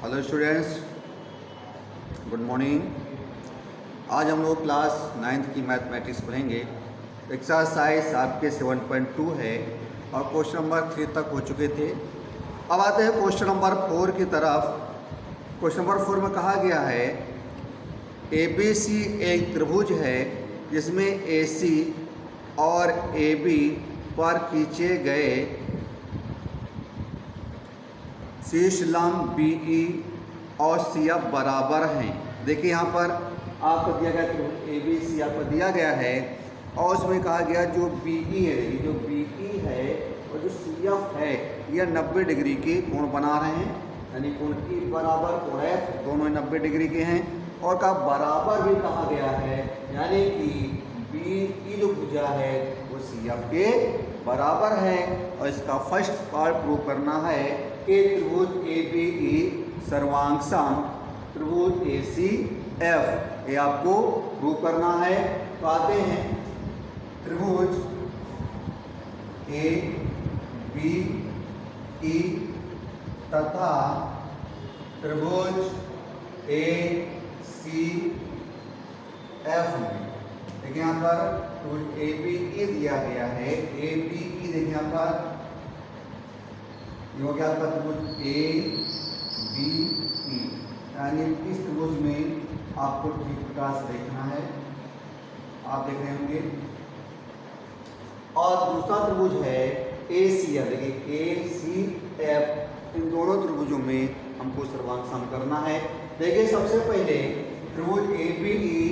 Hello students, good morning. आज हम लोग क्लास 9th की मैथमेटिक्स पढ़ेंगे। एक्सरसाइज आपके 7.2 है और क्वेश्चन नंबर 3 तक हो चुके थे। अब आते हैं क्वेश्चन नंबर 4 की तरफ। क्वेश्चन नंबर 4 में कहा गया है ABC एक त्रिभुज है जिसमें AC और AB पर खींचे गए शीर्ष लंब BE और CF बराबर हैं। देखिए यहाँ पर आपको दिया गया त्रिभुज ABC आपको दिया गया है और उसमें कहा गया जो BE है, ये जो BE है और जो CF है यह 90 डिग्री के कोण बना रहे हैं, यानी कोण E बराबर कोण F दोनों 90 डिग्री के हैं और का बराबर भी कहा गया है, यानी कि BE जो भुजा है वो CF के बराबर है। और इसका फर्स्ट पार्ट प्रूव करना है कि त्रिभुज ABE सर्वांग त्रिभुज ACF, ये आपको प्रूव करना है। तो आते हैं त्रिभुज ABE तथा त्रिभुज ACF में। देखिए यहाँ पर त्रिभुज ABE दिया गया है, ABE देखिए यहाँ पर हो गया आपका त्रिभुज ABE, यानी इस त्रिभुज में आपको ठीक प्रकार से देखना है, आप देख रहे होंगे। और दूसरा त्रिभुज है ACF, देखिए ACF, इन दोनों त्रिभुजों में हमको सर्वांग सम करना है। देखिए सबसे पहले त्रिभुज ABE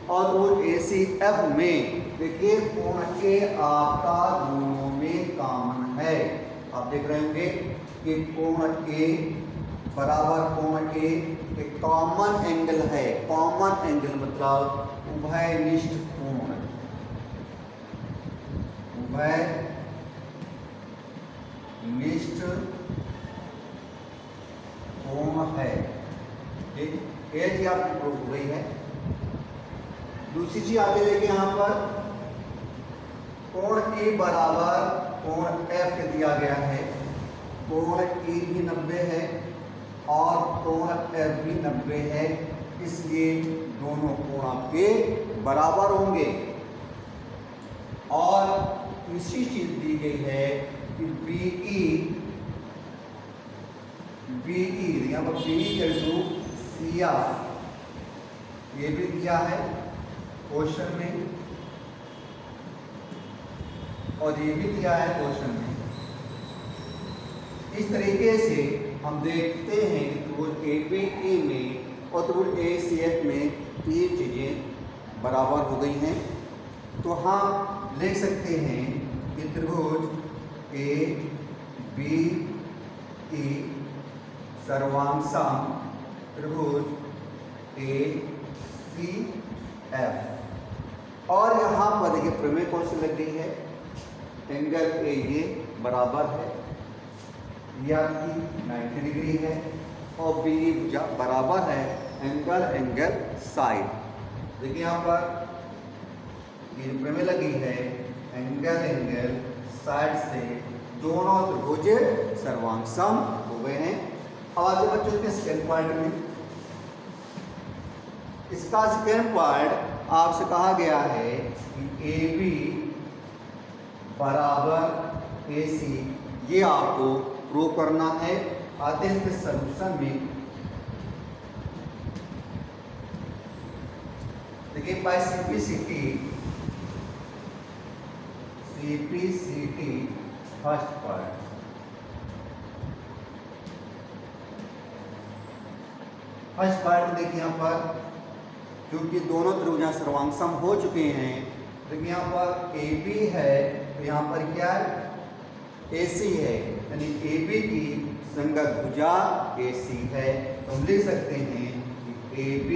और त्रिभुज ACF में देखिए कोण के आपका दोनों में कॉमन है। आप देख रहे होंगे कि कोण A बराबर कोण A एक कॉमन एंगल है। कॉमन एंगल मतलब उभयनिष्ठ कोण, उभयनिष्ठ कोण है। ठीक, एक चीज आपकी प्रूफ हो गई है। दूसरी चीज आगे देखिए यहाँ पर कोण E बराबर कोण F के दिया गया है। कोण E भी 90 है और कोण F भी 90 है, इसलिए दोनों कोण आपके बराबर होंगे। और तीसरी चीज दी गई है कि BE यहाँ पर BE CF, ये भी दिया है क्वेश्चन में और ये भी दिया है क्वेश्चन में। इस तरीके से हम देखते हैं कि त्रिभुज ABE में और त्रिभुज ACF में तीन चीजें बराबर हो गई हैं। तो हम लिख सकते हैं कि त्रिभुज ABE सर्वांग सम त्रिभुज ACF। और यहाँ पर देखिए प्रमेय कौन सी लग गई है, एंगल AE बराबर है, ये आपकी 90 डिग्री है और BE बराबर है एंगल साइड। देखिए यहाँ पर ये प्रमेय लगी है, एंगल साइड से दोनों त्रिभुज सर्वांग सम हो गए हैं। अब आगे बच्चों के सेकेंड पार्ट में, इसका सेकेंड पार्ट आपसे कहा गया है कि AB बराबर AC, ये आपको प्रूव करना है। आते हैं इसके सॉल्यूशन में। देखिए बाय सिंप्लिसिटी फर्स्ट पार्ट, देखिए यहाँ पर क्योंकि दोनों त्रिभुज सर्वांग सम हो चुके हैं, देखिए यहाँ पर AB है तो यहाँ पर क्या है AC है, यानी AB की संगत भुजा AC है। तो हम लिख सकते हैं कि AB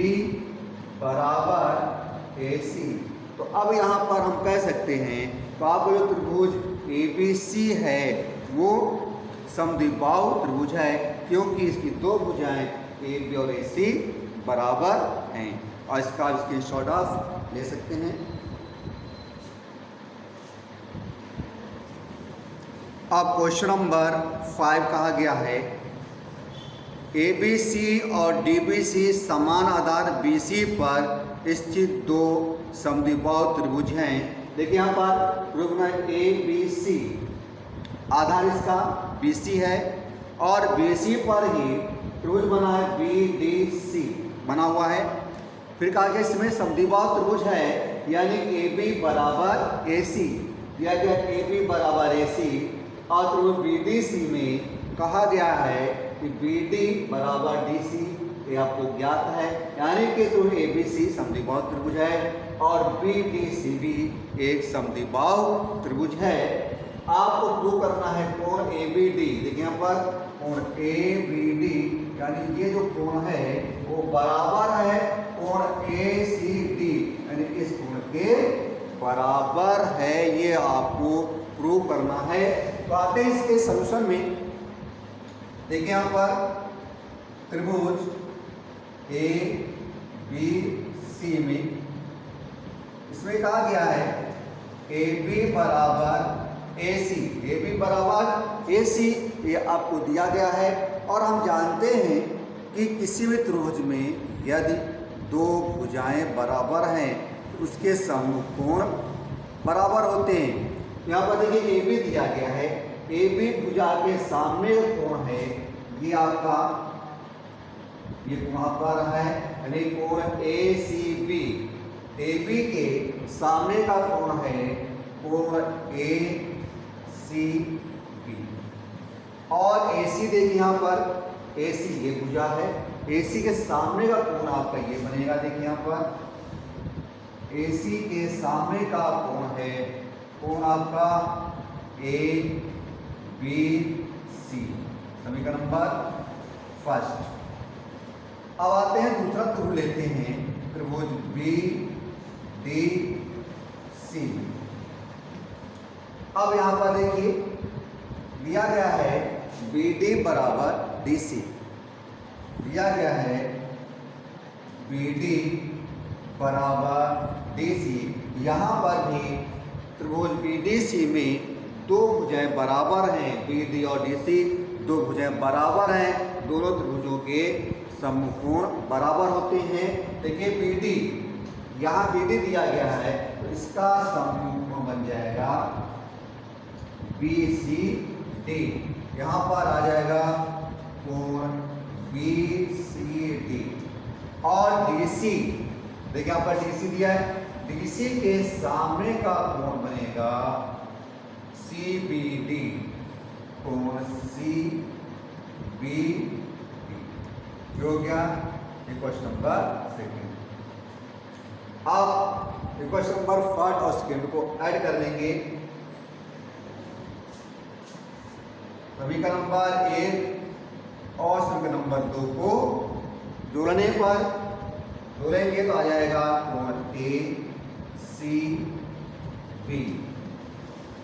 बराबर AC। तो अब यहाँ पर हम कह सकते हैं तो आपको जो त्रिभुज ABC है वो समद्विबाहु त्रिभुज है, क्योंकि इसकी दो भुजाएं AB और AC बराबर हैं। और इसका स्क्रीनशॉट आप ले सकते हैं। अब क्वेश्चन नंबर 5 कहा गया है ABC और DBC समान आधार BC पर स्थित दो समद्विबाहु त्रिभुज हैं। देखिए यहाँ पर त्रिभुज ABC, आधार इसका BC है और BC पर ही त्रिभुज बना है BDC बना हुआ है। फिर कहा गया इसमें समद्विबाहु त्रिभुज है, यानी AB बराबर AC, दिया गया AB बराबर AC और त्रिभुज BDC में कहा गया है कि BD बराबर DC, ये आपको ज्ञात है, यानी कि त्रिभुज ABC समद्विबाहु त्रिभुज है और BDC भी एक समद्विबाहु त्रिभुज है। आपको प्रूव करना है कोण ABD। देखिए यहाँ पर कोण ABD यानी ये जो कोण है वो बराबर है कोण ACD, यानी इस कोण के बराबर है, ये आपको प्रूव करना है। तो आते हैं इसके सॉल्यूशन में। देखिए यहाँ पर त्रिभुज ABC में इसमें कहा गया है AB बराबर AC, ये आपको दिया गया है और हम जानते हैं कि किसी भी त्रिभुज में यदि दो भुजाएं बराबर हैं तो उसके समकोण बराबर होते हैं। यहाँ पर देखिए AB दिया गया है, AB भुजा के सामने कोण है, ये आपका ये वहां पर है, यानी कोण ACB, AB के सामने का कोण है कोण ACB और AC देखिए यहाँ पर AC ये भुजा है, AC के सामने का कोण आपका ये बनेगा। देखिए यहाँ पर AC के सामने का कोण है कोण आपका ABC, समीकरण नंबर फर्स्ट। अब आते हैं दूसरा त्रिभुज लेते हैं, त्रिभुज BDC। अब यहाँ पर देखिए दिया गया है BD बराबर DC, दिया गया है BD बराबर DC। यहाँ पर भी त्रिभुज BDC में दो भुजाएं बराबर हैं, BD और DC दो भुजाएं बराबर हैं, दोनों त्रिभुजों के समकोण बराबर होते हैं। देखिए BD, यहाँ BD दिया गया है तो इसका समकोण बन जाएगा BCD, यहाँ पर आ जाएगा कोण BCD और DC, देखिए यहाँ पर DC दिया है, DC के सामने का कोण बनेगा CBD, कोण CBD हो गया क्वेश्चन नंबर सेकेंड। अब क्वेश्चन नंबर फर्स्ट और सेकेंड को ऐड कर लेंगे। समीकरण नंबर 1 और समीकरण नंबर 2 को जोड़ने पर जोड़ेंगे तो आ जाएगा कोण ACB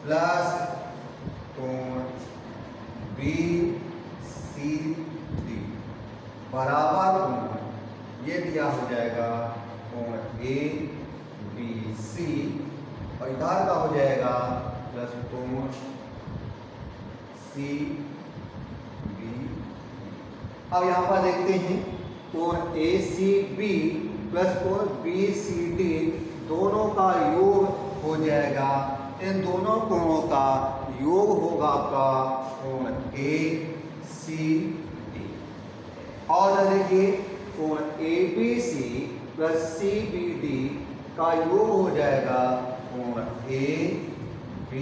प्लस कोण BCD बराबर कोण ये दिया हो जाएगा कोण ABC और इधर का हो जाएगा प्लस कोण CB। अब यहाँ पर देखते हैं कोण ACB प्लस कोण BCD दोनों का योग हो जाएगा, इन दोनों कोणों का योग होगा आपका कोण ACD और देखिए कोण ABC प्लस CBD का योग हो जाएगा कोण AB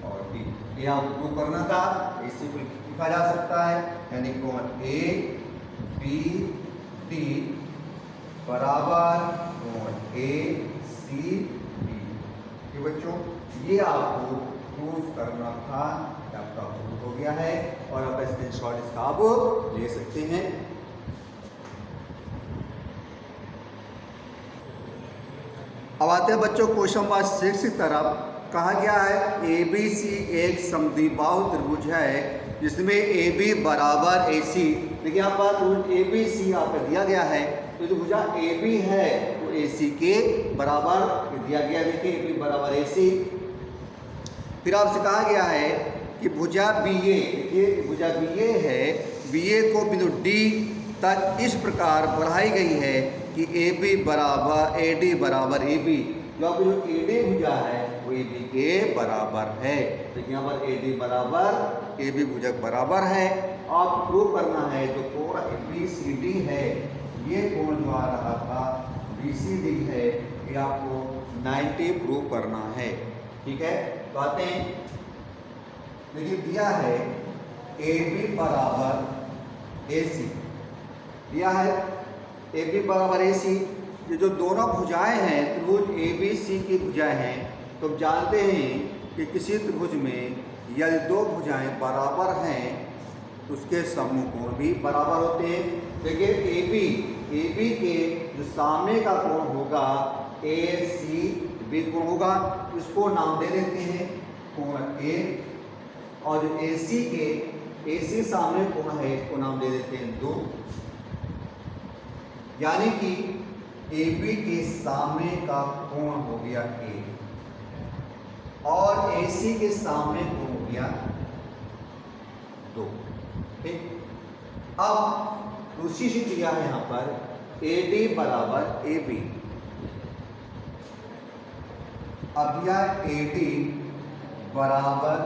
और D। ये आपको करना था, इसी को लिखा जा सकता है, यानी कोण ABD बराबर कोण ACD। ये बच्चों ये आपको प्रूफ करना था, आपका प्रूफ हो गया है और आप स्क्रीनशॉट इसका आप ले सकते हैं। अब आते हैं बच्चों क्वेश्चन नंबर 6 की तरफ। कहा गया है ABC एक समद्विबाहु त्रिभुज है जिसमें AB बराबर AC। देखिए यहाँ पर ABC आपको दिया गया है, तो जो भुजा AB है तो AC के बराबर दिया गया। देखिए AB बराबर AC। फिर आपसे कहा गया है कि भुजा बी ए, देखिए भुजा बी ए है, बी ए को बिंदु डी तक इस प्रकार बढ़ाई गई है कि ए बी बराबर ए डी बराबर ए बी, जो आपकी जो ए डी भुजा है वो ए बी के बराबर है। तो यहाँ पर ए डी बराबर ए बी भुजक बराबर है। आप प्रूव करना है जो कोण ए बी सी डी है, ये कोण जो आ रहा था बी सी डी है, ये आपको 90 प्रूव करना है। ठीक है, तो आते हैं, देखिए दिया है ए बी बराबर ए सी, दिया है ए बी बराबर ए सी। ये जो दोनों भुजाएं हैं त्रिभुज ए बी सी की भुजाएं हैं, तो जानते हैं कि किसी त्रिभुज में यदि दो भुजाएं बराबर हैं तो उसके समूह कोण भी बराबर होते हैं। देखिए ए बी के जो सामने का कोण होगा ए सी बी कोण होगा, इसको नाम दे देते हैं कोण ए, और जो ए सी के ए सी सामने कोण है इसको नाम दे देते हैं 2। यानी कि ए बी के सामने का कोण हो गया ए और ए सी के सामने कोण हो गया 2। ठीक, अब दूसरी चीज दिया है यहाँ पर ए डी बराबर ए बी। अब यह ए डी बराबर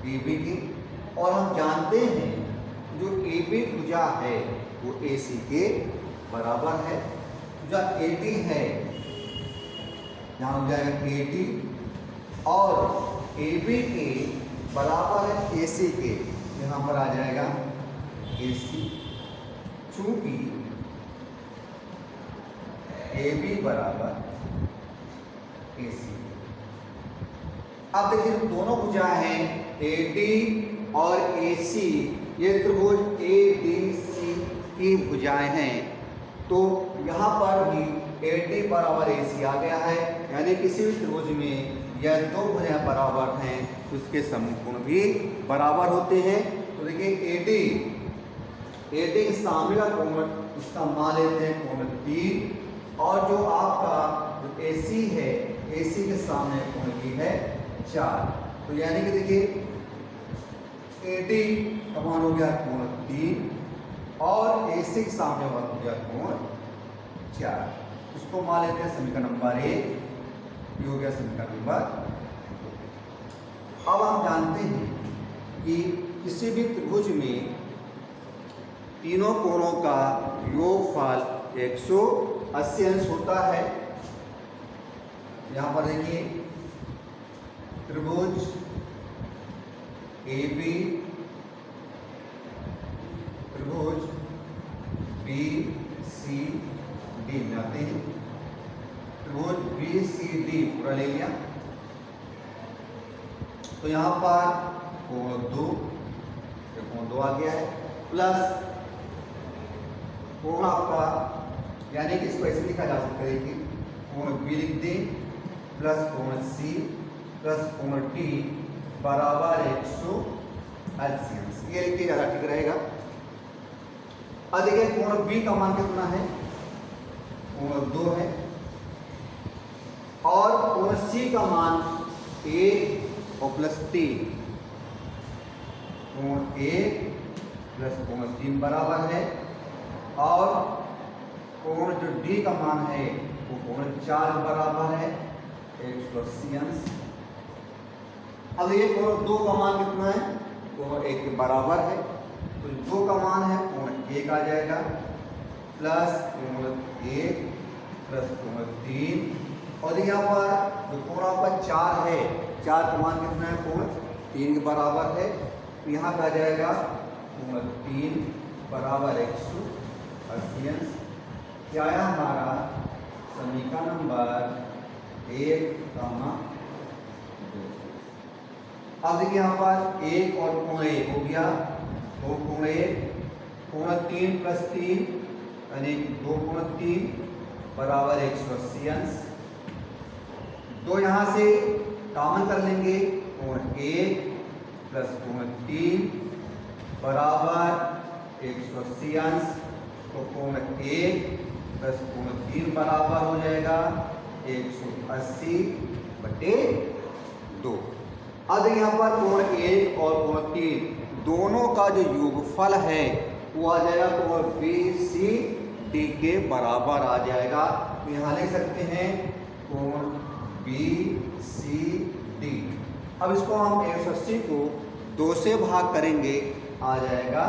ए बी की, और हम जानते हैं जो ए बी भुजा है वो ए सी के बराबर है। जो ए डी है यहाँ हो जाएगा ए डी, और ए बी के बराबर है ए सी के, यहाँ पर आ जाएगा ए सी। चूंकि ए बी बराबर ए सी, अब देखिए दोनों भुजा हैं ए डी और ए सी, ये त्रिभुज ए डी सी की भुजाएं हैं, तो यहाँ पर भी ए डी बराबर ए सी आ गया है। यानी किसी भी त्रिभुज में यह दो भुजाएं बराबर हैं उसके समूह कोण भी बराबर होते हैं। तो देखिए ए डी के सामने का कोण उसका मान लेते हैं कोण 3, और जो आपका जो ए सी है ए सी के सामने कोण की है 4। तो यानी कि देखिए ए डी का मान हो गया कोण 3 और ए सी के सामने मान हो गया कोण 4। उसको मान लेते हैं समीकरण नंबर 1, ये हो गया समीकरण नंबर 2। अब हम जानते हैं कि किसी भी त्रिभुज में तीनों कोणों का योगफल 180 अंश होता है। यहाँ पर देखिए त्रिभुज ए बी, त्रिभुज बी सी डी बनाते हैं। त्रिभुज बी सी डी पूरा ले लिया, तो यहाँ पर कोण 2, कोण 2 आ गया है, प्लस कोण आपका, यानी कि इसको ऐसे लिखा जा सकता है कि कोण बी लिख दें प्लस कोण सी प्लस कोण डी बराबर 180 अंश, ये लिखिए ज़्यादा ठीक रहेगा। अब देखिए कोण बी का मान कितना है, कोण 2 है, और कोण सी का मान 1 और प्लस 3, कोण 1 प्लस कोण 3 बराबर है, और कोण जो डी का मान है वो कोण 4 बराबर है 180 अंश। अब ये कोण 2 का मान कितना है, कोण 1 के बराबर है, तो 2 का मान है कोण 1 आ जाएगा, प्लस कोण 1 प्लस कोण 3, और यहाँ पर जो कोण आपका 4 है, 4 का मान कितना है, कोण 3 के बराबर है, तो यहाँ पे आ जाएगा कोण 3 बराबर 180 अंश। क्या आया हमारा समीकरण नंबर 1, 2। अब देखिए यहाँ पर 1 और कोण 1 हो गया, तो कोण 1 कोण 3 प्लस 3 यानी 2 कोण 3 बराबर 180 अंश। 2 यहाँ से कॉमन कर लेंगे, कोण 1 प्लस कोण 3 बराबर 180 अंश, तो कोण 1 प्लस कोण 3 बराबर हो जाएगा 180/2। अब यहाँ पर कोण 1 और कोण 3 दोनों का जो योगफल है वो आ जाएगा कोण BCD के बराबर आ जाएगा। यहाँ लिख सकते हैं कोण BCD। अब इसको हम 180 को 2 से भाग करेंगे, आ जाएगा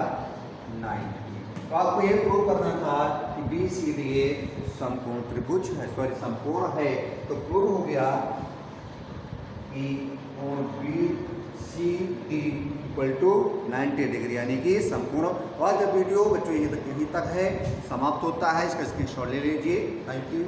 90। तो आपको ये प्रूव करना था कि BCD एक समकोण त्रिभुज है, सॉरी समकोण है। तो प्रूव हो गया कि कोण BCD इक्वल टू 90 डिग्री, यानी कि समकोण। और जब वीडियो बच्चों यहीं तक है, समाप्त होता है। इसका स्क्रीनशॉट ले लीजिए। Thank you.